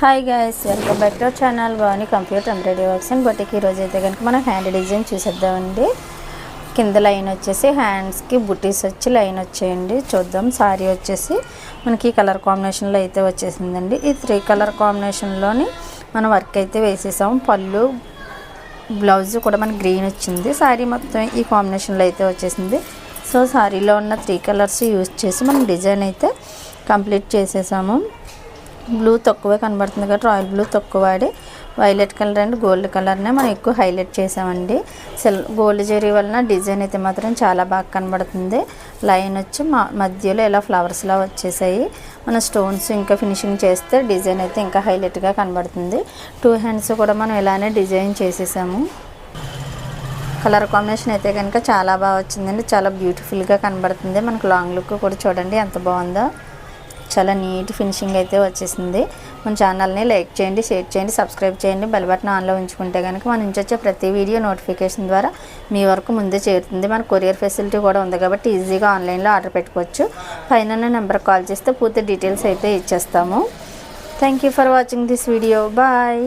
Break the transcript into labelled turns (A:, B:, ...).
A: Hi guys, welcome back to our channel Bhavani computer embroidery works and boutique. ఈరోజు అయితే కనుక మనం హ్యాండ్ డిజైన్ చూసేద్దామండి. కింద లైన్ వచ్చేసి హ్యాండ్స్కి బుటీస్ వచ్చి లైన్ వచ్చేయండి. చూద్దాం. సారీ వచ్చేసి మనకి కలర్ కాంబినేషన్లో అయితే వచ్చేసిందండి. ఈ 3 కలర్ కాంబినేషన్లోని మనం వర్క్ అయితే వేసేసాం. పళ్ళు బ్లౌజ్ కూడా మనకి గ్రీన్ వచ్చింది. సారీ మొత్తం ఈ కాంబినేషన్లో అయితే వచ్చేసింది. సో సారీలో ఉన్న 3 కలర్స్ యూజ్ చేసి మనం డిజైన్ అయితే కంప్లీట్ చేసేసాము. బ్లూ తక్కువే కనబడుతుంది కాబట్టి రాయల్ బ్లూ తక్కువ వాడి వైలెట్ కలర్ అండ్ గోల్డ్ కలర్నే మనం ఎక్కువ హైలైట్ చేసామండి. గోల్డ్ జెరీ వలన డిజైన్ అయితే మాత్రం చాలా బాగా కనబడుతుంది. లైన్ వచ్చి మధ్యలో ఇలా ఫ్లవర్స్లా వచ్చేసాయి. మన స్టోన్స్ ఇంకా ఫినిషింగ్ చేస్తే డిజైన్ అయితే ఇంకా హైలైట్గా కనబడుతుంది. 2 హ్యాండ్స్ కూడా మనం ఇలానే డిజైన్ చేసేసాము. కలర్ కాంబినేషన్ అయితే కనుక చాలా బాగా వచ్చిందండి. చాలా బ్యూటిఫుల్గా కనబడుతుంది. మనకు లాంగ్ లుక్ కూడా చూడండి ఎంత బాగుందో. చాలా నీట్ ఫినిషింగ్ అయితే వచ్చేసింది. మన ఛానల్ని లైక్ చేయండి, షేర్ చేయండి, సబ్స్క్రైబ్ చేయండి. బెల్ బటన్ ఆన్లో ఉంచుకుంటే కనుక మన నుంచి వచ్చే ప్రతి వీడియో నోటిఫికేషన్ ద్వారా మీ వరకు ముందే చేరుతుంది. మన కొరియర్ ఫెసిలిటీ కూడా ఉంది కాబట్టి ఈజీగా ఆన్లైన్లో ఆర్డర్ పెట్టుకోవచ్చు. పైన నెంబర్ కాల్ చేస్తే పూర్తి డీటెయిల్స్ అయితే ఇచ్చేస్తాము. Thank you for watching this video. Bye.